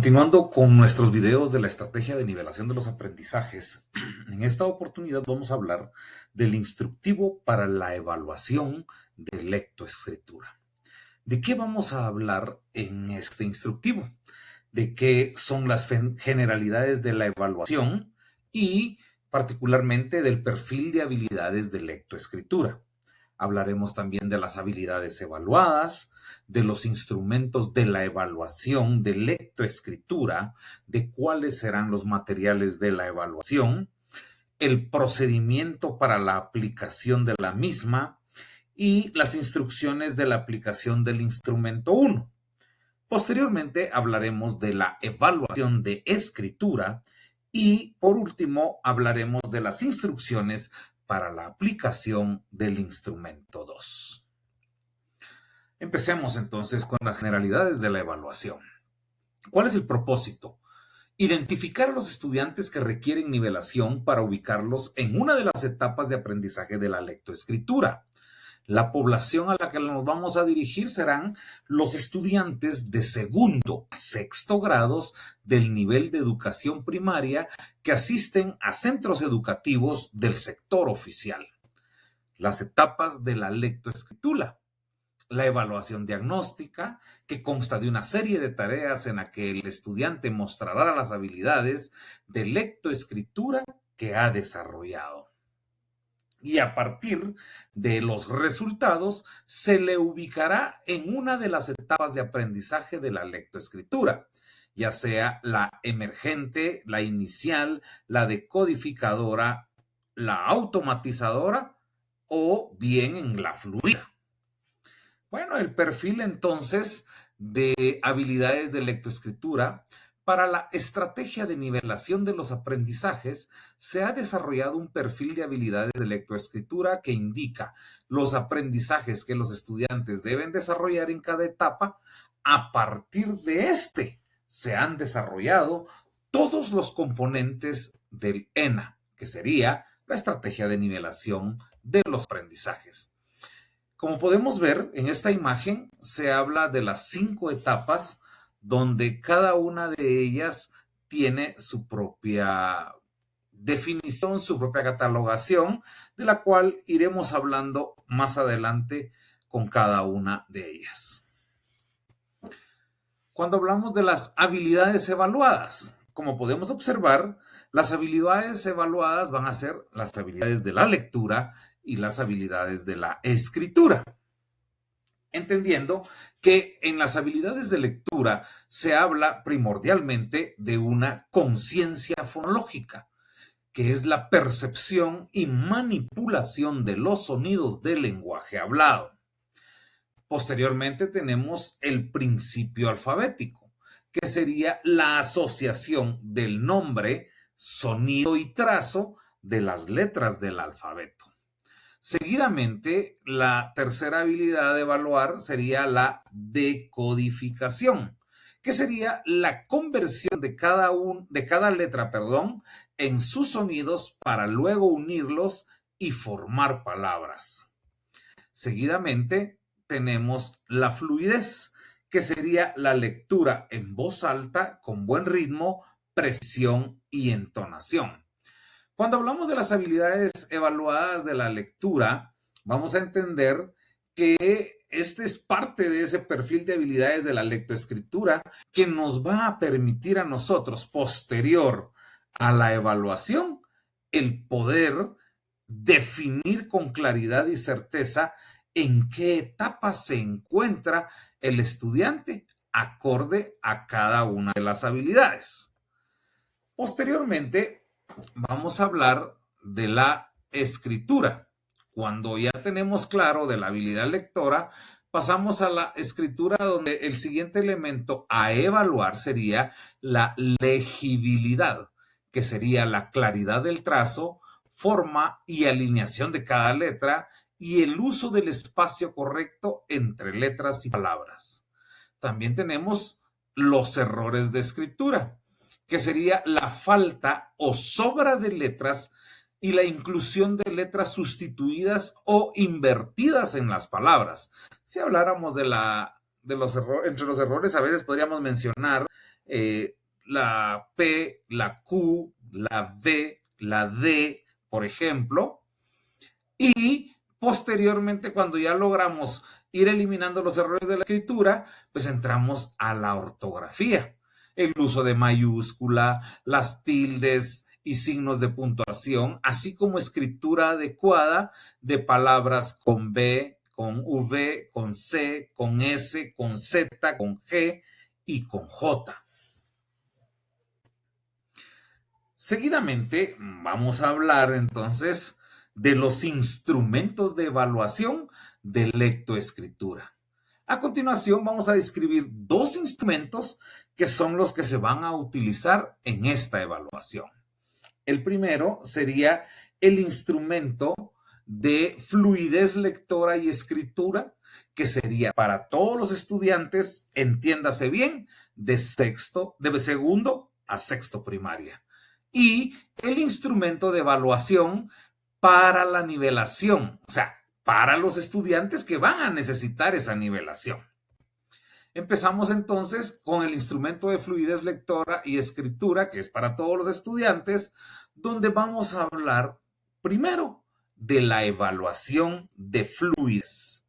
Continuando con nuestros videos de la estrategia de nivelación de los aprendizajes, en esta oportunidad vamos a hablar del instructivo para la evaluación de lectoescritura. ¿De qué vamos a hablar en este instructivo? De qué son las generalidades de la evaluación y particularmente del perfil de habilidades de lectoescritura. Hablaremos también de las habilidades evaluadas, de los instrumentos de la evaluación de lectoescritura, de cuáles serán los materiales de la evaluación, el procedimiento para la aplicación de la misma y las instrucciones de la aplicación del instrumento 1. Posteriormente hablaremos de la evaluación de escritura y por último hablaremos de las instrucciones para la aplicación del instrumento 2. Empecemos entonces con las generalidades de la evaluación. ¿Cuál es el propósito? Identificar a los estudiantes que requieren nivelación para ubicarlos en una de las etapas de aprendizaje de la lectoescritura. La población a la que nos vamos a dirigir serán los estudiantes de segundo a sexto grados del nivel de educación primaria que asisten a centros educativos del sector oficial. Las etapas de la lectoescritura. La evaluación diagnóstica, que consta de una serie de tareas en la que el estudiante mostrará las habilidades de lectoescritura que ha desarrollado. Y a partir de los resultados se le ubicará en una de las etapas de aprendizaje de la lectoescritura, ya sea la emergente, la inicial, la decodificadora, la automatizadora o bien en la fluida. Bueno, el perfil entonces de habilidades de lectoescritura. Para la estrategia de nivelación de los aprendizajes, se ha desarrollado un perfil de habilidades de lectoescritura que indica los aprendizajes que los estudiantes deben desarrollar en cada etapa. A partir de este, se han desarrollado todos los componentes del ENA, que sería la estrategia de nivelación de los aprendizajes. Como podemos ver en esta imagen, se habla de las 5 etapas donde cada una de ellas tiene su propia definición, su propia catalogación, de la cual iremos hablando más adelante con cada una de ellas. Cuando hablamos de las habilidades evaluadas, como podemos observar, las habilidades evaluadas van a ser las habilidades de la lectura y las habilidades de la escritura. Entendiendo que en las habilidades de lectura se habla primordialmente de una conciencia fonológica, que es la percepción y manipulación de los sonidos del lenguaje hablado. Posteriormente tenemos el principio alfabético, que sería la asociación del nombre, sonido y trazo de las letras del alfabeto. Seguidamente, la tercera habilidad de evaluar sería la decodificación, que sería la conversión de cada letra, en sus sonidos para luego unirlos y formar palabras. Seguidamente, tenemos la fluidez, que sería la lectura en voz alta con buen ritmo, precisión y entonación. Cuando hablamos de las habilidades evaluadas de la lectura, vamos a entender que este es parte de ese perfil de habilidades de la lectoescritura que nos va a permitir a nosotros, posterior a la evaluación, el poder definir con claridad y certeza en qué etapa se encuentra el estudiante acorde a cada una de las habilidades. Posteriormente, vamos a hablar de la escritura. Cuando ya tenemos claro de la habilidad lectora, pasamos a la escritura, donde el siguiente elemento a evaluar sería la legibilidad, que sería la claridad del trazo, forma y alineación de cada letra y el uso del espacio correcto entre letras y palabras. También tenemos los errores de escritura, que sería la falta o sobra de letras y la inclusión de letras sustituidas o invertidas en las palabras. Si habláramos de los errores, entre los errores a veces podríamos mencionar la P, la Q, la V, la D, por ejemplo. Y posteriormente, cuando ya logramos ir eliminando los errores de la escritura, pues entramos a la ortografía. El uso de mayúscula, las tildes y signos de puntuación, así como escritura adecuada de palabras con B, con V, con C, con S, con Z, con G y con J. Seguidamente vamos a hablar entonces de los instrumentos de evaluación de lectoescritura. A continuación vamos a describir dos instrumentos que son los que se van a utilizar en esta evaluación. El primero sería el instrumento de fluidez lectora y escritura, que sería para todos los estudiantes, entiéndase bien, de segundo a sexto primaria. Y el instrumento de evaluación para la nivelación, o sea, para los estudiantes que van a necesitar esa nivelación. Empezamos entonces con el instrumento de fluidez lectora y escritura, que es para todos los estudiantes, donde vamos a hablar primero de la evaluación de fluidez.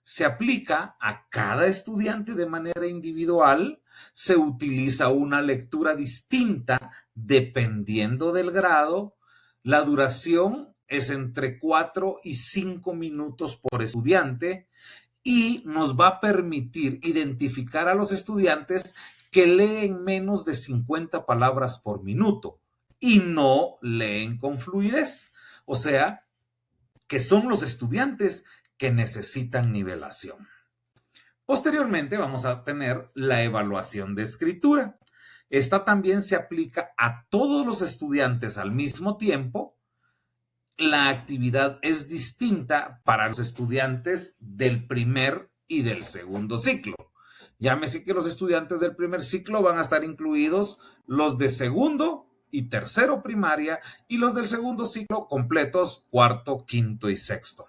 Se aplica a cada estudiante de manera individual, se utiliza una lectura distinta dependiendo del grado, la duración es entre 4 y 5 minutos por estudiante, y nos va a permitir identificar a los estudiantes que leen menos de 50 palabras por minuto y no leen con fluidez. O sea, que son los estudiantes que necesitan nivelación. Posteriormente vamos a tener la evaluación de escritura. Esta también se aplica a todos los estudiantes al mismo tiempo. La actividad es distinta para los estudiantes del primer y del segundo ciclo. Llámese que los estudiantes del primer ciclo van a estar incluidos los de segundo y tercero primaria y los del segundo ciclo completos cuarto, quinto y sexto.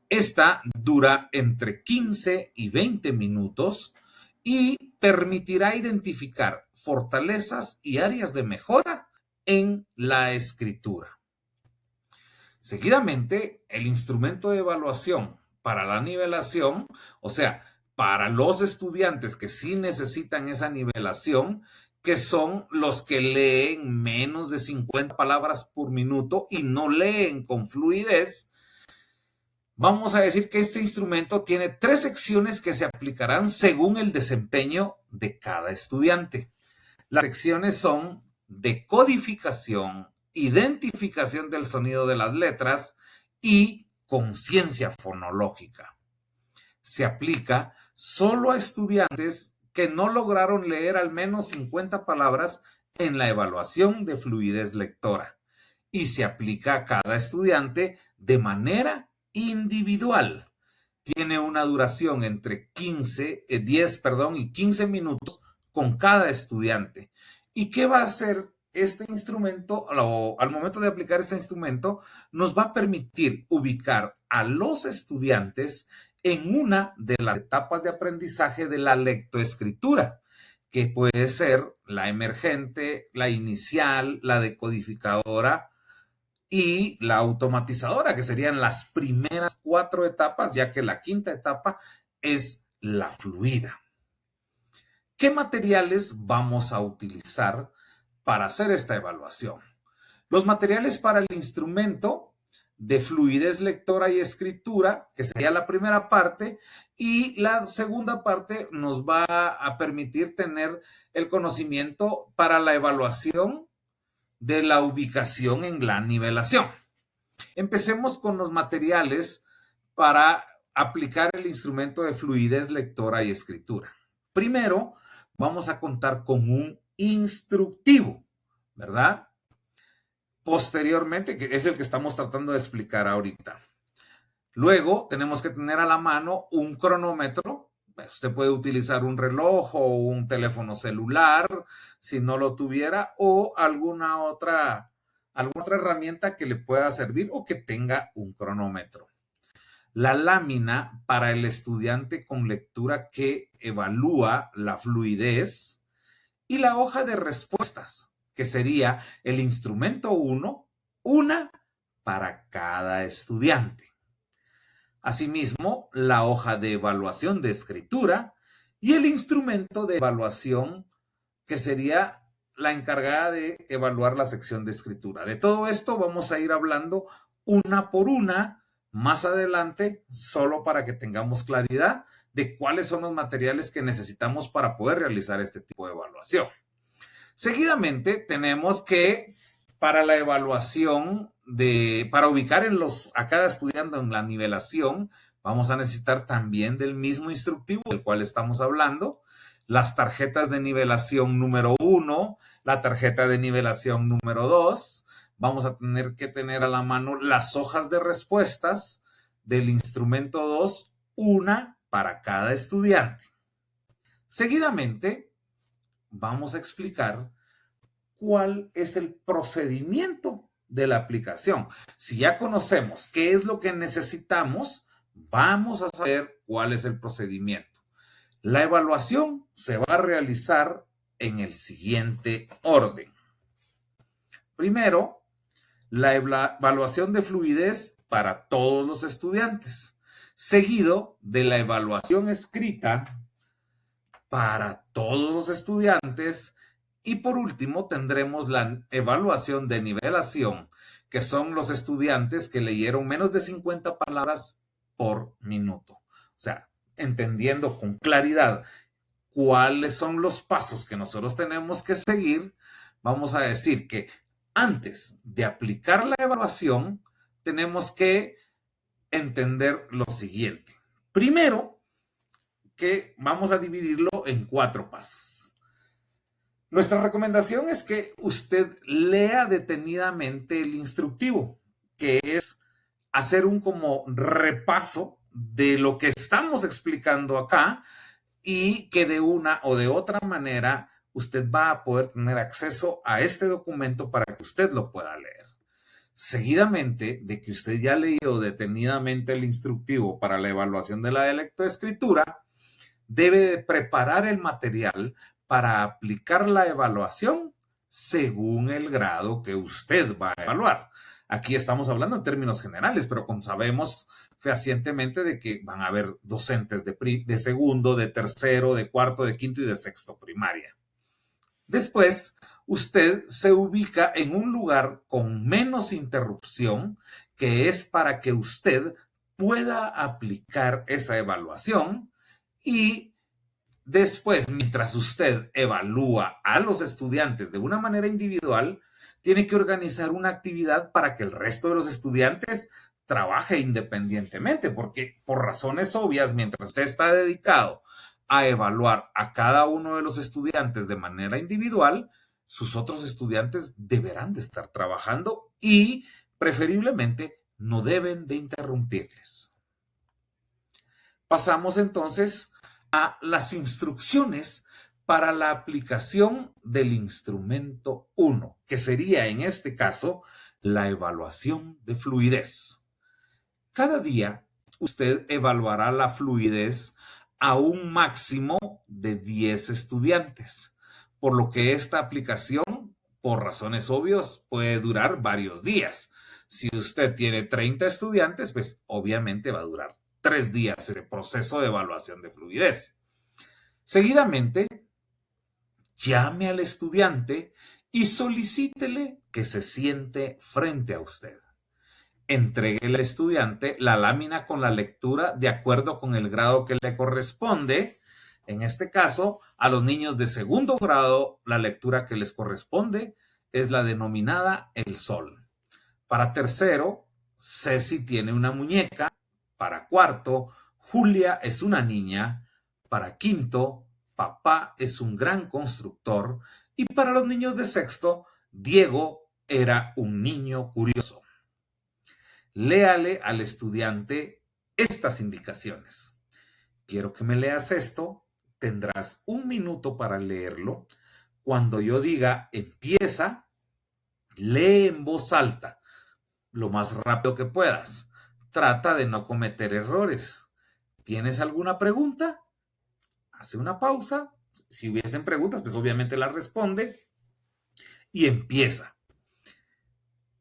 Esta dura entre 15 y 20 minutos y permitirá identificar fortalezas y áreas de mejora en la escritura. Seguidamente, el instrumento de evaluación para la nivelación, o sea, para los estudiantes que sí necesitan esa nivelación, que son los que leen menos de 50 palabras por minuto y no leen con fluidez, vamos a decir que este instrumento tiene 3 secciones que se aplicarán según el desempeño de cada estudiante. Las secciones son de codificación, identificación del sonido de las letras y conciencia fonológica. Se aplica solo a estudiantes que no lograron leer al menos 50 palabras en la evaluación de fluidez lectora y se aplica a cada estudiante de manera individual. Tiene una duración entre 10 y 15 minutos con cada estudiante. ¿Y qué va a hacer este instrumento? Al momento de aplicar este instrumento, nos va a permitir ubicar a los estudiantes en una de las etapas de aprendizaje de la lectoescritura, que puede ser la emergente, la inicial, la decodificadora y la automatizadora, que serían las primeras 4 etapas, ya que la quinta etapa es la fluida. ¿Qué materiales vamos a utilizar para hacer esta evaluación? Los materiales para el instrumento de fluidez lectora y escritura, que sería la primera parte, y la segunda parte nos va a permitir tener el conocimiento para la evaluación de la ubicación en la nivelación. Empecemos con los materiales para aplicar el instrumento de fluidez lectora y escritura. Primero, vamos a contar con un instructivo, ¿verdad? Posteriormente, que es el que estamos tratando de explicar ahorita. Luego, tenemos que tener a la mano un cronómetro. Usted puede utilizar un reloj o un teléfono celular, si no lo tuviera, o alguna otra herramienta que le pueda servir o que tenga un cronómetro. La lámina para el estudiante con lectura que evalúa la fluidez y la hoja de respuestas, que sería el instrumento 1, una para cada estudiante. Asimismo, la hoja de evaluación de escritura y el instrumento de evaluación, que sería la encargada de evaluar la sección de escritura. De todo esto vamos a ir hablando una por una más adelante, solo para que tengamos claridad de cuáles son los materiales que necesitamos para poder realizar este tipo de evaluación. Seguidamente tenemos que para la evaluación para ubicar a cada estudiante en la nivelación, vamos a necesitar también del mismo instructivo del cual estamos hablando, las tarjetas de nivelación número 1, la tarjeta de nivelación número 2, vamos a tener que tener a la mano las hojas de respuestas del instrumento 2, una para cada estudiante. Seguidamente, vamos a explicar cuál es el procedimiento de la aplicación. Si ya conocemos qué es lo que necesitamos, vamos a saber cuál es el procedimiento. La evaluación se va a realizar en el siguiente orden. Primero, la evaluación de fluidez para todos los estudiantes, seguido de la evaluación escrita para todos los estudiantes y por último tendremos la evaluación de nivelación, que son los estudiantes que leyeron menos de 50 palabras por minuto. O sea, entendiendo con claridad cuáles son los pasos que nosotros tenemos que seguir, vamos a decir que antes de aplicar la evaluación, tenemos que entender lo siguiente. Primero, que vamos a dividirlo en 4 pasos. Nuestra recomendación es que usted lea detenidamente el instructivo, que es hacer un como repaso de lo que estamos explicando acá y que de una o de otra manera usted va a poder tener acceso a este documento para que usted lo pueda leer. Seguidamente de que usted ya leyó detenidamente el instructivo para la evaluación de la lectoescritura, debe de preparar el material para aplicar la evaluación según el grado que usted va a evaluar. Aquí estamos hablando en términos generales, pero como sabemos fehacientemente de que van a haber docentes de segundo, de tercero, de cuarto, de quinto y de sexto primaria. Después, usted se ubica en un lugar con menos interrupción, que es para que usted pueda aplicar esa evaluación y después, mientras usted evalúa a los estudiantes de una manera individual, tiene que organizar una actividad para que el resto de los estudiantes trabaje independientemente, porque por razones obvias, mientras usted está dedicado a evaluar a cada uno de los estudiantes de manera individual, sus otros estudiantes deberán de estar trabajando y preferiblemente no deben de interrumpirles. Pasamos entonces a las instrucciones para la aplicación del instrumento 1, que sería en este caso la evaluación de fluidez. Cada día usted evaluará la fluidez a un máximo de 10 estudiantes, por lo que esta aplicación, por razones obvias, puede durar varios días. Si usted tiene 30 estudiantes, pues obviamente va a durar 3 días ese proceso de evaluación de fluidez. Seguidamente, llame al estudiante y solicítele que se siente frente a usted. Entregue al estudiante la lámina con la lectura de acuerdo con el grado que le corresponde. En este caso, a los niños de segundo grado, la lectura que les corresponde es la denominada El Sol. Para tercero, Ceci tiene una muñeca. Para cuarto, Julia es una niña. Para quinto, Papá es un gran constructor. Y para los niños de sexto, Diego era un niño curioso. Léale al estudiante estas indicaciones. Quiero que me leas esto. Tendrás 1 minuto para leerlo. Cuando yo diga empieza, lee en voz alta, lo más rápido que puedas. Trata de no cometer errores. ¿Tienes alguna pregunta? Hace una pausa, Si hubiesen preguntas, pues obviamente las responde y empieza.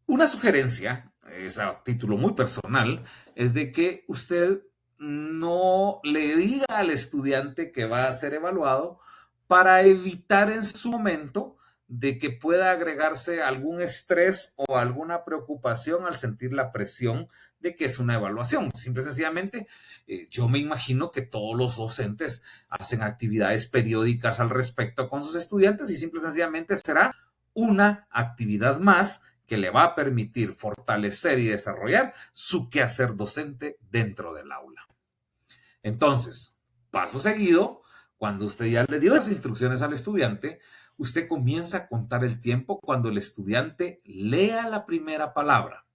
Una sugerencia, es a título muy personal, es de que usted no le diga al estudiante que va a ser evaluado para evitar en su momento de que pueda agregarse algún estrés o alguna preocupación al sentir la presión de que es una evaluación. Simple y sencillamente, yo me imagino que todos los docentes hacen actividades periódicas al respecto con sus estudiantes y simple y sencillamente será una actividad más que le va a permitir fortalecer y desarrollar su quehacer docente dentro del aula. Entonces, paso seguido, cuando usted ya le dio las instrucciones al estudiante, usted comienza a contar el tiempo cuando el estudiante lea la primera palabra.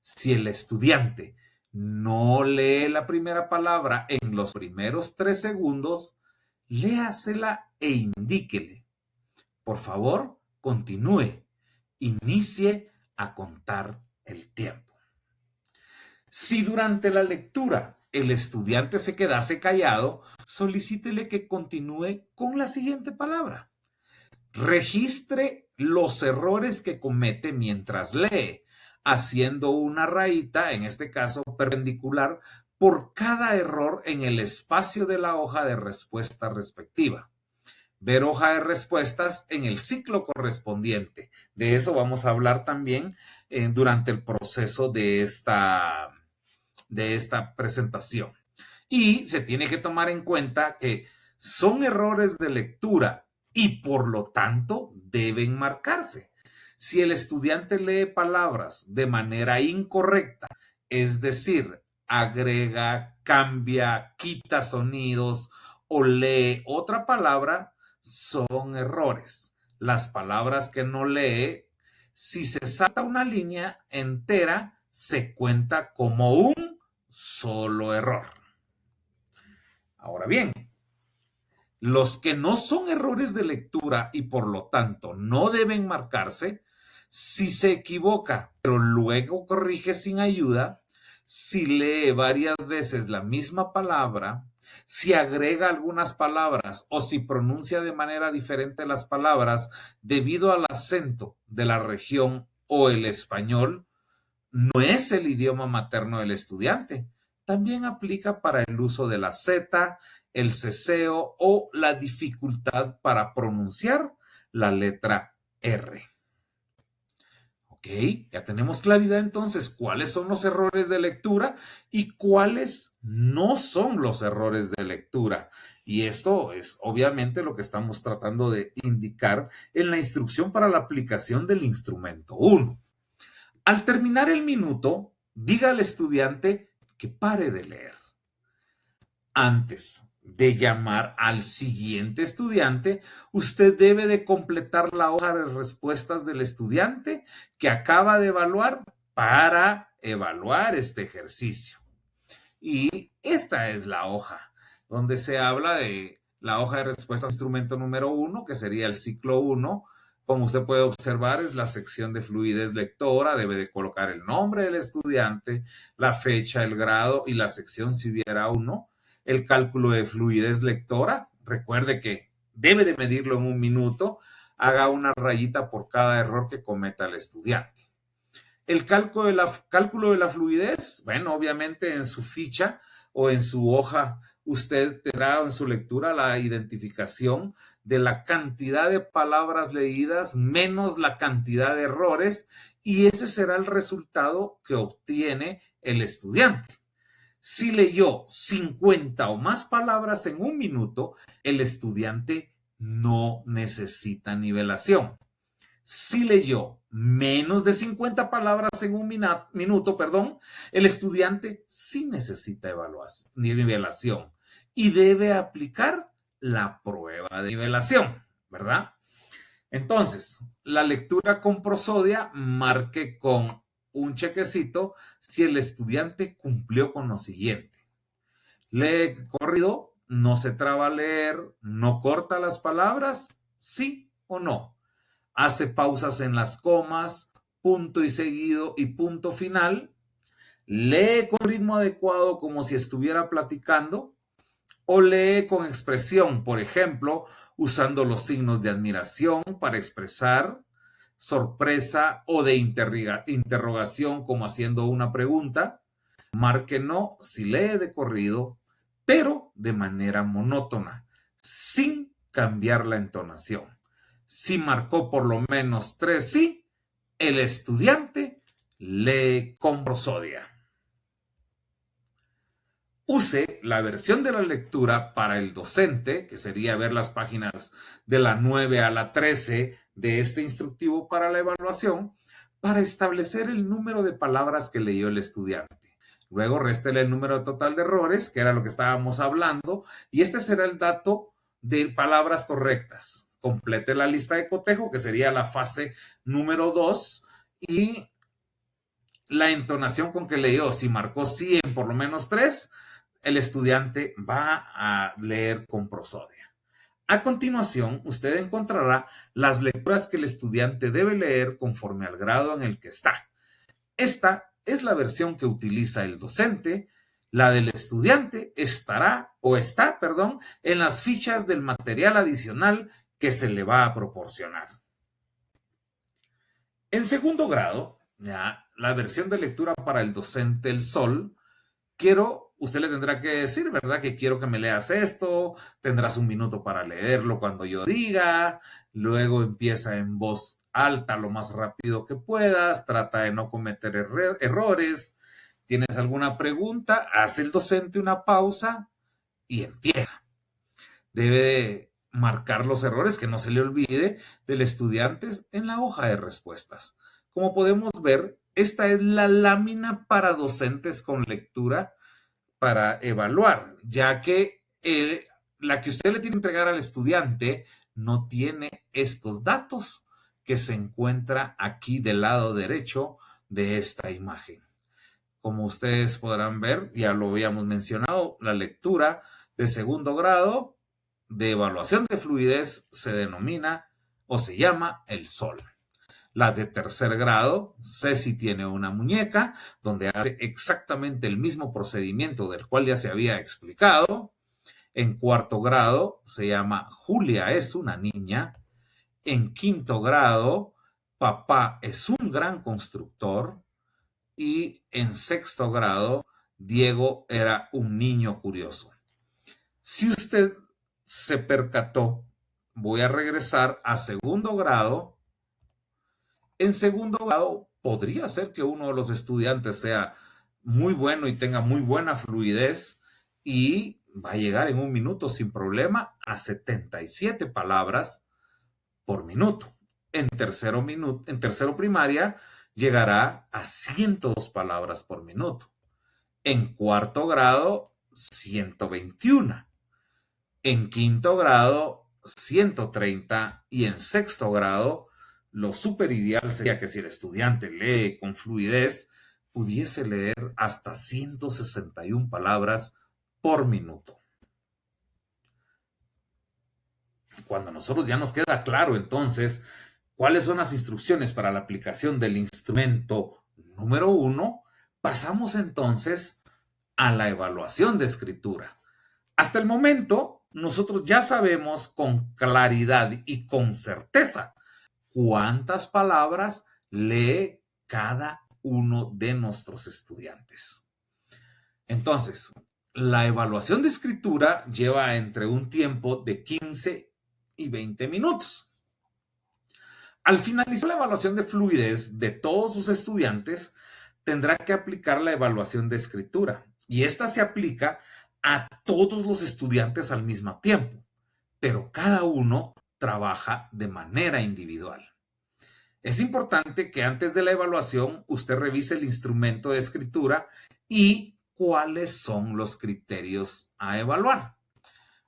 Si el estudiante no lee la primera palabra en los primeros 3 segundos, léasela e indíquele. Por favor, continúe. Inicie a contar el tiempo. Si durante la lectura el estudiante se quedase callado, solicítele que continúe con la siguiente palabra. Registre los errores que comete mientras lee, haciendo una rayita, en este caso perpendicular, por cada error en el espacio de la hoja de respuesta respectiva. Ver hoja de respuestas en el ciclo correspondiente. De eso vamos a hablar también durante el proceso de esta presentación. Y se tiene que tomar en cuenta que son errores de lectura y por lo tanto deben marcarse. Si el estudiante lee palabras de manera incorrecta, es decir, agrega, cambia, quita sonidos o lee otra palabra, son errores. Las palabras que no lee, si se salta una línea entera, se cuenta como un solo error. Ahora bien, los que no son errores de lectura y por lo tanto no deben marcarse, si se equivoca pero luego corrige sin ayuda, si lee varias veces la misma palabra, si agrega algunas palabras o si pronuncia de manera diferente las palabras debido al acento de la región o el español, no es el idioma materno del estudiante. También aplica para el uso de la Z, el ceseo o la dificultad para pronunciar la letra R. Ok, ya tenemos claridad entonces cuáles son los errores de lectura y cuáles no son los errores de lectura. Y esto es obviamente lo que estamos tratando de indicar en la instrucción para la aplicación del instrumento 1. Al terminar el minuto, diga al estudiante que pare de leer. Antes de llamar al siguiente estudiante, usted debe de completar la hoja de respuestas del estudiante que acaba de evaluar para evaluar este ejercicio. Y esta es la hoja donde se habla de la hoja de respuestas instrumento número 1, que sería el ciclo 1. Como usted puede observar, es la sección de fluidez lectora, debe de colocar el nombre del estudiante, la fecha, el grado y la sección si hubiera uno. El cálculo de fluidez lectora, recuerde que debe de medirlo en 1 minuto, haga una rayita por cada error que cometa el estudiante. El cálculo de la fluidez, bueno, obviamente en su ficha o en su hoja, usted tendrá en su lectura la identificación de la cantidad de palabras leídas menos la cantidad de errores y ese será el resultado que obtiene el estudiante. Si leyó 50 o más palabras en 1 minuto, el estudiante no necesita nivelación. Si leyó menos de 50 palabras en 1 minuto, el estudiante sí necesita nivelación y debe aplicar la prueba de nivelación, ¿verdad? Entonces, la lectura con prosodia marque con un chequecito si el estudiante cumplió con lo siguiente. Lee corrido, no se traba al leer, no corta las palabras, sí o no. Hace pausas en las comas, punto y seguido y punto final. Lee con ritmo adecuado como si estuviera platicando. o lee con expresión, por ejemplo, usando los signos de admiración para expresar sorpresa o de interrogación como haciendo una pregunta. Marque no si lee de corrido, pero de manera monótona, sin cambiar la entonación. Si marcó por lo menos 3 sí, el estudiante lee con prosodia. Use la versión de la lectura para el docente, que sería ver las páginas de la 9 a la 13 de este instructivo para la evaluación, para establecer el número de palabras que leyó el estudiante. Luego réstele el número total de errores, que era lo que estábamos hablando, y este será el dato de palabras correctas. Complete la lista de cotejo, que sería la fase número 2, y la entonación con que leyó. Si marcó 100 por lo menos 3, el estudiante va a leer con prosodia. A continuación, usted encontrará las lecturas que el estudiante debe leer conforme al grado en el que está. Esta es la versión que utiliza el docente. La del estudiante está en las fichas del material adicional que se le va a proporcionar. En segundo grado, ya la versión de lectura para el docente El Sol, usted le tendrá que decir, ¿verdad? Que quiero que me leas esto, tendrás un minuto para leerlo cuando yo diga, luego empieza en voz alta lo más rápido que puedas, trata de no cometer errores, tienes alguna pregunta, hace el docente una pausa y empieza. Debe marcar los errores, que no se le olvide, del estudiante en la hoja de respuestas. Como podemos ver, esta es la lámina para docentes con lectura para evaluar, ya que la que usted le tiene que entregar al estudiante no tiene estos datos que se encuentra aquí del lado derecho de esta imagen. Como ustedes podrán ver, ya lo habíamos mencionado, la lectura de segundo grado de evaluación de fluidez se denomina o se llama El Sol. La de tercer grado, Ceci tiene una muñeca, donde hace exactamente el mismo procedimiento del cual ya se había explicado. En cuarto grado se llama Julia es una niña. En quinto grado, Papá es un gran constructor. Y en sexto grado, Diego era un niño curioso. Si usted se percató, voy a regresar a segundo grado. En segundo grado, podría ser que uno de los estudiantes sea muy bueno y tenga muy buena fluidez y va a llegar en un minuto sin problema a 77 palabras por minuto. En tercero primaria llegará a 102 palabras por minuto. En cuarto grado, 121. En quinto grado, 130. Y en sexto grado, lo súper ideal sería que si el estudiante lee con fluidez, pudiese leer hasta 161 palabras por minuto. Cuando a nosotros ya nos queda claro, entonces, cuáles son las instrucciones para la aplicación del instrumento número 1, pasamos entonces a la evaluación de escritura. Hasta el momento, nosotros ya sabemos con claridad y con certeza cuántas palabras lee cada uno de nuestros estudiantes. Entonces, la evaluación de escritura lleva entre un tiempo de 15 y 20 minutos. Al finalizar la evaluación de fluidez de todos sus estudiantes, tendrá que aplicar la evaluación de escritura. Y esta se aplica a todos los estudiantes al mismo tiempo, pero cada uno trabaja de manera individual. Es importante que antes de la evaluación usted revise el instrumento de escritura y cuáles son los criterios a evaluar.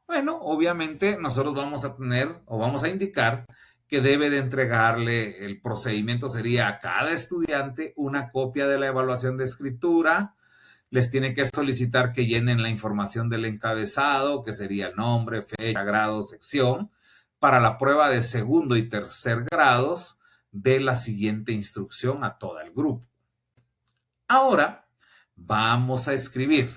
Bueno, obviamente nosotros vamos a tener o vamos a indicar que debe de entregarle, el procedimiento sería a cada estudiante una copia de la evaluación de escritura. Les tiene que solicitar que llenen la información del encabezado, que sería el nombre, fecha, grado, sección, para la prueba de segundo y tercer grados de la siguiente instrucción a todo el grupo. Ahora vamos a escribir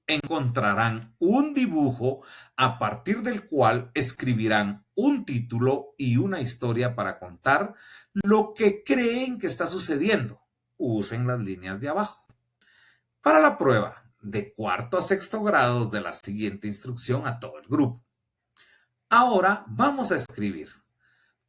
encontrarán un dibujo a partir del cual escribirán un título y una historia para contar lo que creen que está sucediendo. Usen las líneas de abajo. Para la prueba, de cuarto a sexto grados de la siguiente instrucción a todo el grupo. Ahora vamos a escribir.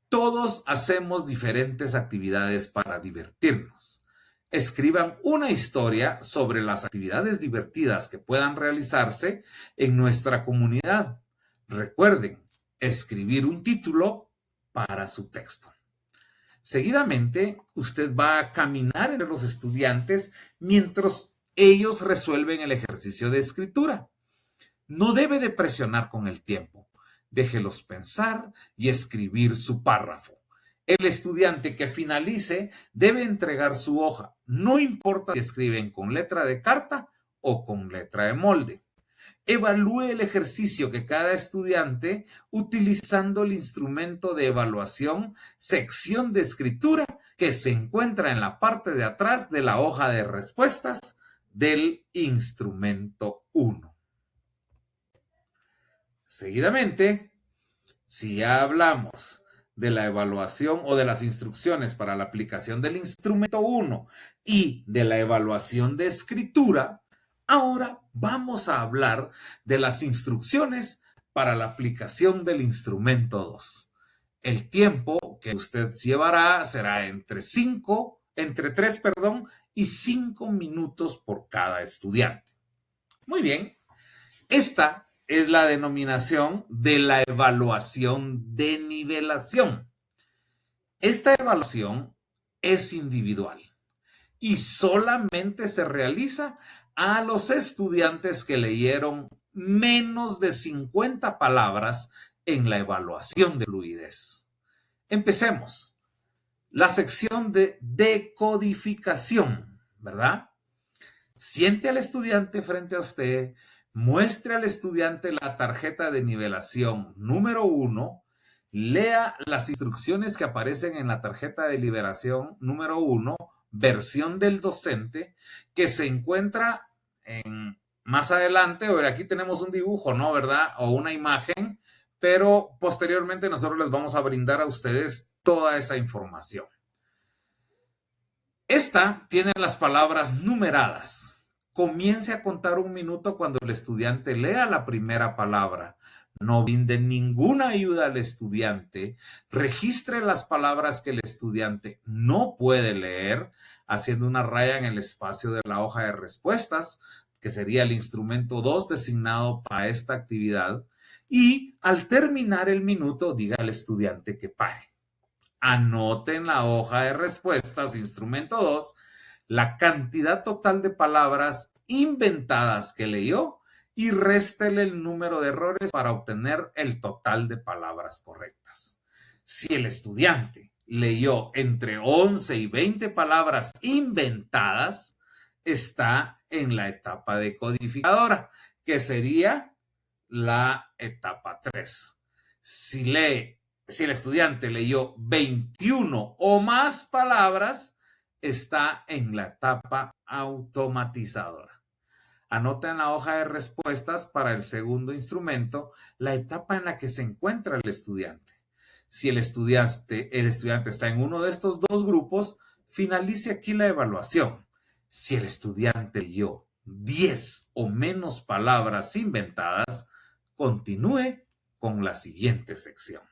Todos hacemos diferentes actividades para divertirnos. Escriban una historia sobre las actividades divertidas que puedan realizarse en nuestra comunidad. Recuerden, escribir un título para su texto. Seguidamente, usted va a caminar entre los estudiantes mientras ellos resuelven el ejercicio de escritura. No debe de presionar con el tiempo. Déjelos pensar y escribir su párrafo. El estudiante que finalice debe entregar su hoja. No importa si escriben con letra de carta o con letra de molde. Evalúe el ejercicio que cada estudiante utilizando el instrumento de evaluación, sección de escritura, que se encuentra en la parte de atrás de la hoja de respuestas del instrumento 1. Seguidamente, si ya hablamos de la evaluación o de las instrucciones para la aplicación del instrumento 1 y de la evaluación de escritura, ahora vamos a hablar de las instrucciones para la aplicación del instrumento 2. El tiempo que usted llevará será entre 3 y 5 minutos por cada estudiante. Muy bien, esta es la denominación de la evaluación de nivelación. Esta evaluación es individual y solamente se realiza a los estudiantes que leyeron menos de 50 palabras en la evaluación de fluidez. Empecemos. La sección de decodificación, ¿verdad? Siente al estudiante frente a usted. Muestre al estudiante la tarjeta de nivelación número 1, lea las instrucciones que aparecen en la tarjeta de nivelación número 1, versión del docente, que se encuentra más adelante, o aquí tenemos un dibujo, ¿no? ¿Verdad? O una imagen, pero posteriormente nosotros les vamos a brindar a ustedes toda esa información. Esta tiene las palabras numeradas. Comience a contar 1 minuto cuando el estudiante lea la primera palabra. No brinde ninguna ayuda al estudiante. Registre las palabras que el estudiante no puede leer, haciendo una raya en el espacio de la hoja de respuestas, que sería el instrumento 2 designado para esta actividad. Y al terminar el minuto, diga al estudiante que pare. Anote en la hoja de respuestas, instrumento 2, la cantidad total de palabras inventadas que leyó y réstele el número de errores para obtener el total de palabras correctas. Si el estudiante leyó entre 11 y 20 palabras inventadas, está en la etapa decodificadora, que sería la etapa 3. Si el estudiante leyó 21 o más palabras, está en la etapa automatizadora. Anota en la hoja de respuestas para el segundo instrumento la etapa en la que se encuentra el estudiante. Si el estudiante está en uno de estos dos grupos, finalice aquí la evaluación. Si el estudiante leyó 10 o menos palabras inventadas, continúe con la siguiente sección.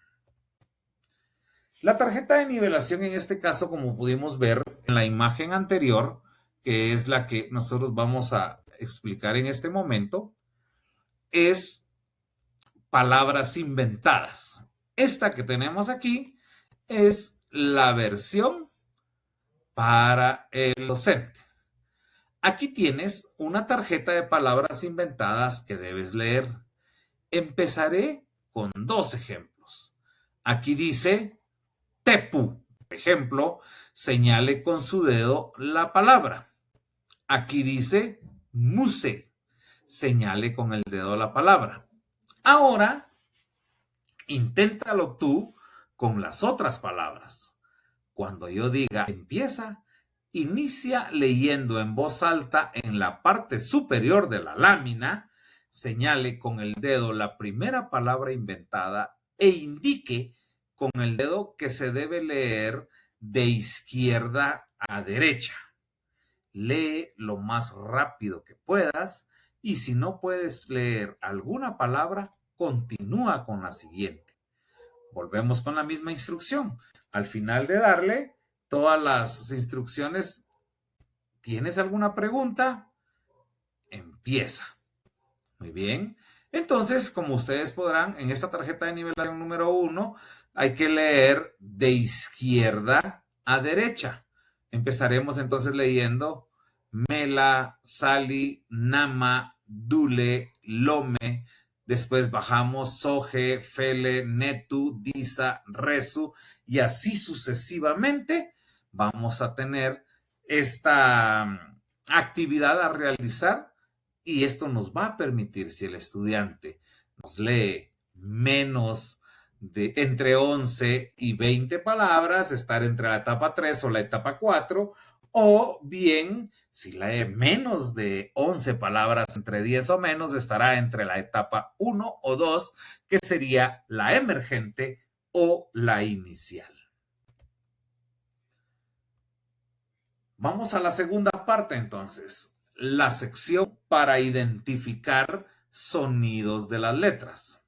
La tarjeta de nivelación en este caso, como pudimos ver en la imagen anterior, que es la que nosotros vamos a explicar en este momento, es palabras inventadas. Esta que tenemos aquí es la versión para el docente. Aquí tienes una tarjeta de palabras inventadas que debes leer. Empezaré con 2 ejemplos. Aquí dice tepu. Por ejemplo, señale con su dedo la palabra. Aquí dice muse. Señale con el dedo la palabra. Ahora, inténtalo tú con las otras palabras. Cuando yo diga empieza, inicia leyendo en voz alta en la parte superior de la lámina, señale con el dedo la primera palabra inventada e indique con el dedo que se debe leer de izquierda a derecha. Lee lo más rápido que puedas y si no puedes leer alguna palabra, continúa con la siguiente. Volvemos con la misma instrucción. Al final de darle todas las instrucciones, ¿tienes alguna pregunta? Empieza. Muy bien. Entonces, como ustedes podrán, en esta tarjeta de nivelación número 1, hay que leer de izquierda a derecha. Empezaremos entonces leyendo Mela, Sali, Nama, Dule, Lome. Después bajamos Soje, Fele, Netu, Disa, Resu y así sucesivamente vamos a tener esta actividad a realizar y esto nos va a permitir, si el estudiante nos lee menos de entre 11 y 20 palabras, estar entre la etapa 3 o la etapa 4, o bien, si lee menos de 11 palabras, entre 10 o menos, estará entre la etapa 1 o 2, que sería la emergente o la inicial. Vamos a la segunda parte entonces, la sección para identificar sonidos de las letras.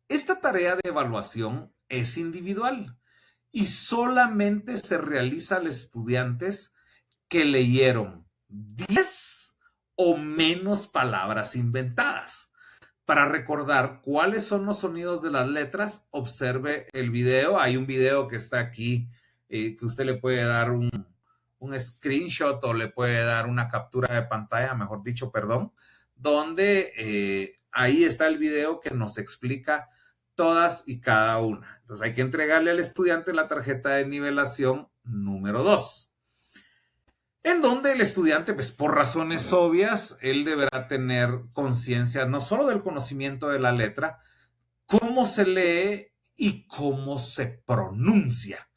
Esta tarea de evaluación es individual y solamente se realiza a los estudiantes que leyeron 10 o menos palabras inventadas. Para recordar cuáles son los sonidos de las letras, observe el video. Hay un video que está aquí que usted le puede dar un screenshot o le puede dar una captura de pantalla, mejor dicho, perdón, donde ahí está el video que nos explica todas y cada una. Entonces hay que entregarle al estudiante la tarjeta de nivelación número 2, en donde el estudiante, pues por razones obvias, él deberá tener conciencia no solo del conocimiento de la letra, cómo se lee y cómo se pronuncia.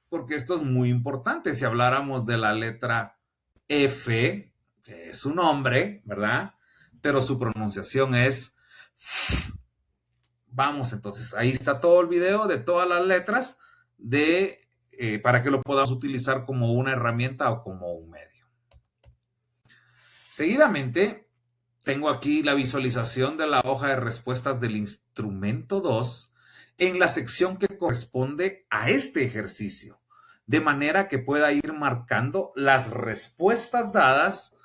Porque esto es muy importante. Si habláramos de la letra F, que es un nombre, ¿verdad? Pero su pronunciación es... Vamos, entonces, ahí está todo el video de todas las letras para que lo podamos utilizar como una herramienta o como un medio. Seguidamente, tengo aquí la visualización de la hoja de respuestas del instrumento 2 en la sección que corresponde a este ejercicio, de manera que pueda ir marcando las respuestas dadas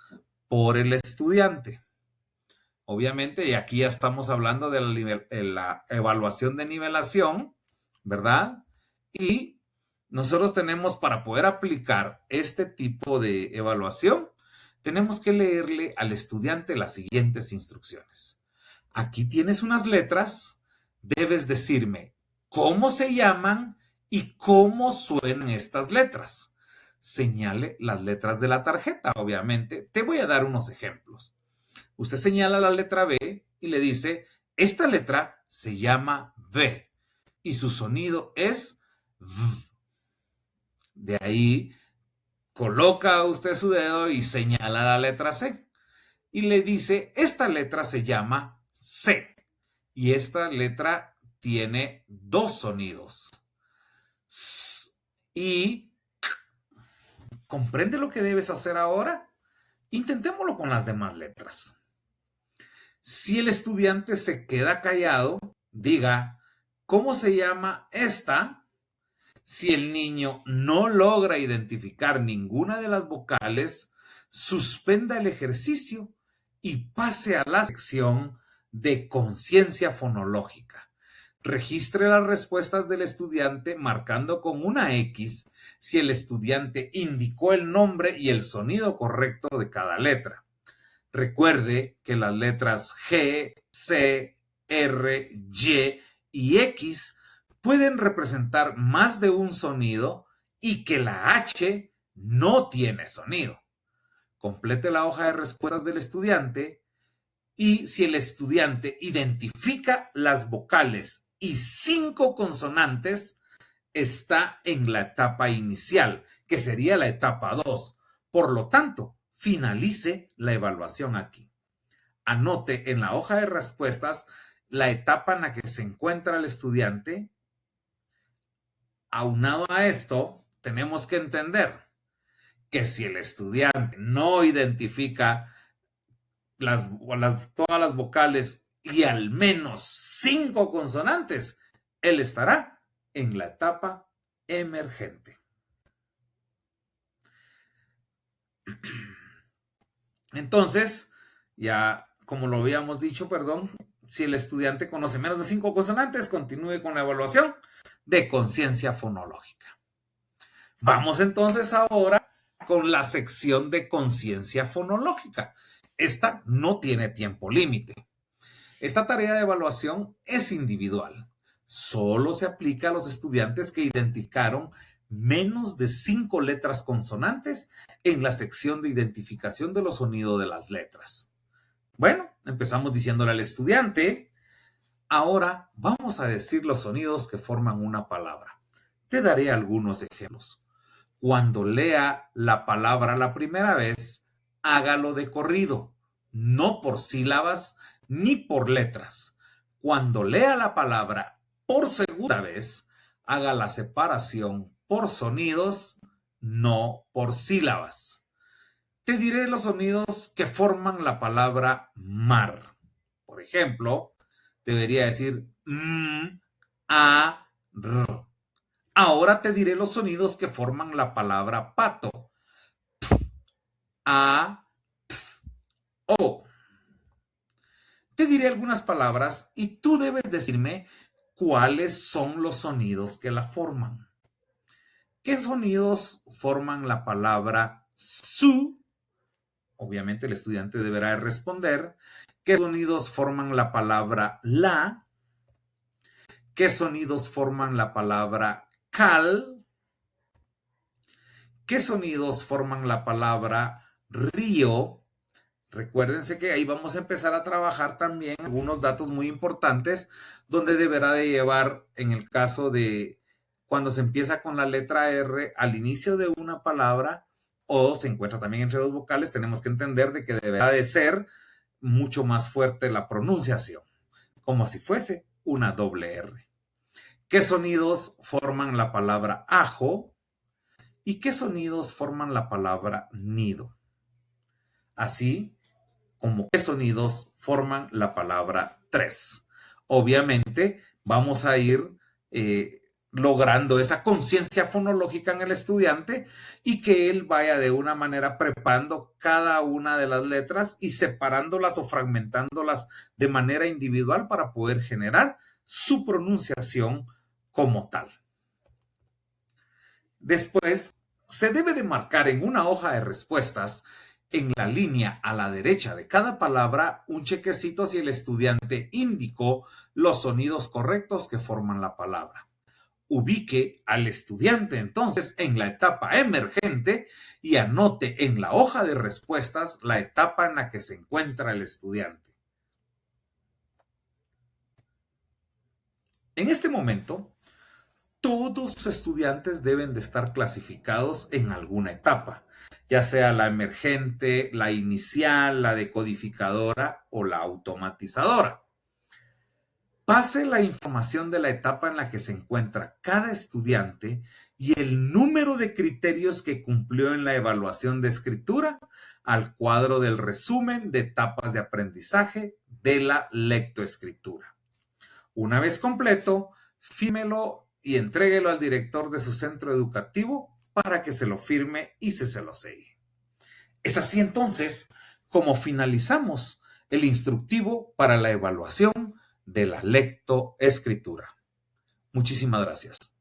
por el estudiante. Obviamente, y aquí ya estamos hablando de la evaluación de nivelación, ¿verdad? Y nosotros tenemos, para poder aplicar este tipo de evaluación, tenemos que leerle al estudiante las siguientes instrucciones. Aquí tienes unas letras, debes decirme cómo se llaman y cómo suenan estas letras. Señale las letras de la tarjeta, obviamente. Te voy a dar unos ejemplos. Usted señala la letra B y le dice, esta letra se llama B y su sonido es V. De ahí coloca usted su dedo y señala la letra C y le dice, esta letra se llama C y esta letra tiene dos sonidos. S y K. ¿Comprende lo que debes hacer ahora? Intentémoslo con las demás letras. Si el estudiante se queda callado, diga, ¿cómo se llama esta? Si el niño no logra identificar ninguna de las vocales, suspenda el ejercicio y pase a la sección de conciencia fonológica. Registre las respuestas del estudiante marcando con una X si el estudiante indicó el nombre y el sonido correcto de cada letra. Recuerde que las letras G, C, R, Y y X pueden representar más de un sonido y que la H no tiene sonido. Complete la hoja de respuestas del estudiante y si el estudiante identifica las vocales y 5 consonantes, está en la etapa inicial, que sería la etapa 2. Por lo tanto, finalice la evaluación aquí. Anote en la hoja de respuestas la etapa en la que se encuentra el estudiante. Aunado a esto, tenemos que entender que si el estudiante no identifica todas las vocales y al menos 5 consonantes, él estará en la etapa emergente. Entonces, ya como lo habíamos dicho, si el estudiante conoce menos de 5 consonantes, continúe con la evaluación de conciencia fonológica. Vamos entonces ahora con la sección de conciencia fonológica. Esta no tiene tiempo límite. Esta tarea de evaluación es individual. Solo se aplica a los estudiantes que identificaron menos de 5 letras consonantes en la sección de identificación de los sonidos de las letras. Bueno, empezamos diciéndole al estudiante, ahora vamos a decir los sonidos que forman una palabra. Te daré algunos ejemplos. Cuando lea la palabra la primera vez, hágalo de corrido, no por sílabas ni por letras. Cuando lea la palabra por segunda vez, haga la separación por sonidos, no por sílabas. Te diré los sonidos que forman la palabra mar. Por ejemplo, debería decir a, r. Ahora te diré los sonidos que forman la palabra pato. A, o. Te diré algunas palabras y tú debes decirme cuáles son los sonidos que la forman. ¿Qué sonidos forman la palabra su? Obviamente el estudiante deberá responder. ¿Qué sonidos forman la palabra la? ¿Qué sonidos forman la palabra cal? ¿Qué sonidos forman la palabra río? Recuérdense que ahí vamos a empezar a trabajar también algunos datos muy importantes donde deberá de llevar, en el caso de cuando se empieza con la letra R al inicio de una palabra o se encuentra también entre dos vocales, tenemos que entender de que deberá de ser mucho más fuerte la pronunciación, como si fuese una doble R. ¿Qué sonidos forman la palabra ajo? ¿Y qué sonidos forman la palabra nido? Así como qué sonidos forman la palabra tres. Obviamente vamos a ir logrando esa conciencia fonológica en el estudiante y que él vaya de una manera preparando cada una de las letras y separándolas o fragmentándolas de manera individual para poder generar su pronunciación como tal. Después, se debe de marcar en una hoja de respuestas, en la línea a la derecha de cada palabra, un chequecito si el estudiante indicó los sonidos correctos que forman la palabra. Ubique al estudiante entonces en la etapa emergente y anote en la hoja de respuestas la etapa en la que se encuentra el estudiante. En este momento, todos los estudiantes deben de estar clasificados en alguna etapa, ya sea la emergente, la inicial, la decodificadora o la automatizadora. Pase la información de la etapa en la que se encuentra cada estudiante y el número de criterios que cumplió en la evaluación de escritura al cuadro del resumen de etapas de aprendizaje de la lectoescritura. Una vez completo, fírmelo y entréguelo al director de su centro educativo para que se lo firme y se lo selle. Es así entonces como finalizamos el instructivo para la evaluación de la lectoescritura. Muchísimas gracias.